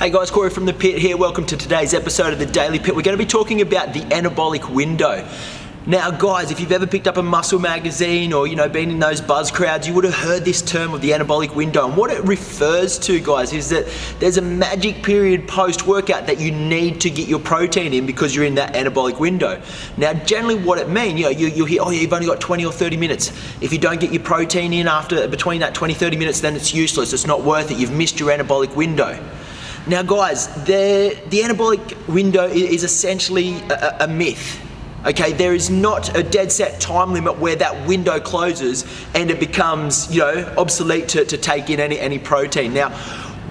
Hey guys, Corey from the Pit here. Welcome to today's episode of the Daily Pit. We're going to be talking about the anabolic window. Now guys, if you've ever picked up a muscle magazine or been in those buzz crowds, you would have heard this term of the anabolic window. And what it refers to, guys, is that there's a magic period post-workout that you need to get your protein in because you're in that anabolic window. Now generally what it means, you'll hear, oh yeah, you've only got 20 or 30 minutes. If you don't get your protein in between that 20-30 minutes, then it's useless, it's not worth it, you've missed your anabolic window. Now guys, the anabolic window is essentially a myth. Okay, there is not a dead set time limit where that window closes and it becomes, obsolete to take in any protein. Now,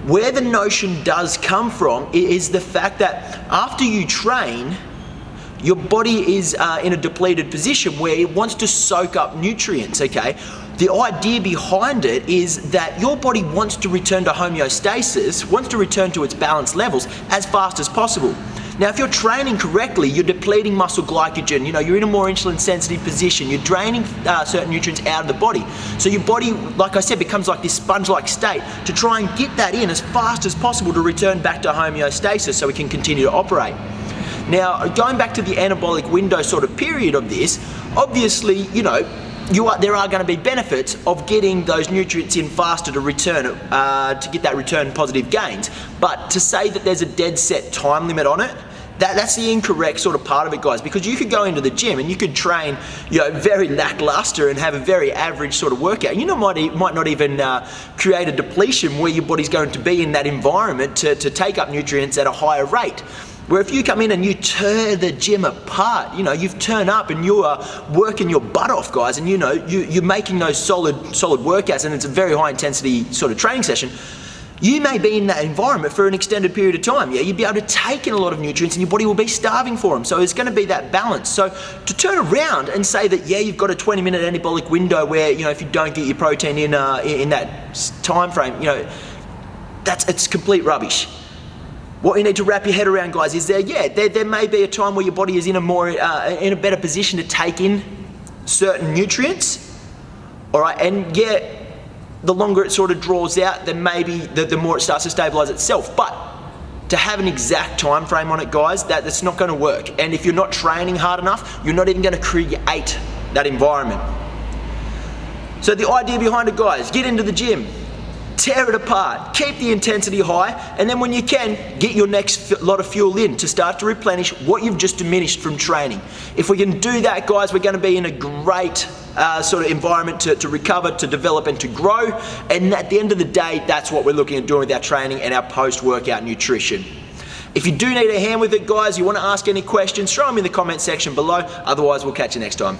where the notion does come from is the fact that after you train, your body is in a depleted position where it wants to soak up nutrients, okay? The idea behind it is that your body wants to return to homeostasis, wants to return to its balanced levels as fast as possible. Now, if you're training correctly, you're depleting muscle glycogen, you're in a more insulin sensitive position, you're draining certain nutrients out of the body. So your body, like I said, becomes like this sponge-like state to try and get that in as fast as possible to return back to homeostasis so we can continue to operate. Now, going back to the anabolic window sort of period of this, obviously, there are going to be benefits of getting those nutrients in faster to return, to get that return positive gains. But to say that there's a dead set time limit on it, that's the incorrect sort of part of it, guys, because you could go into the gym and you could train, very lackluster and have a very average sort of workout. Might not even create a depletion where your body's going to be in that environment to take up nutrients at a higher rate. Where if you come in and you tear the gym apart, you've turned up and you are working your butt off, guys, and you're making those solid workouts, and it's a very high intensity sort of training session. You may be in that environment for an extended period of time. You'd be able to take in a lot of nutrients and your body will be starving for them. So it's going to be that balance. So to turn around and say that, you've got a 20-minute anabolic window where, if you don't get your protein in that time frame, it's complete rubbish. What you need to wrap your head around, guys, is there may be a time where your body is in a better position to take in certain nutrients, all right, and the longer it sort of draws out, then maybe the more it starts to stabilize itself. But to have an exact time frame on it, guys, that's not going to work. And if you're not training hard enough, you're not even going to create that environment. So the idea behind it, guys, get into the gym, tear it apart, keep the intensity high, and then when you can, get your next lot of fuel in to start to replenish what you've just diminished from training. If we can do that, guys, we're going to be in a great sort of environment to recover, to develop, and to grow. And at the end of the day, that's what we're looking at doing with our training and our post-workout nutrition. If you do need a hand with it, guys, you want to ask any questions, throw them in the comment section below. Otherwise, we'll catch you next time.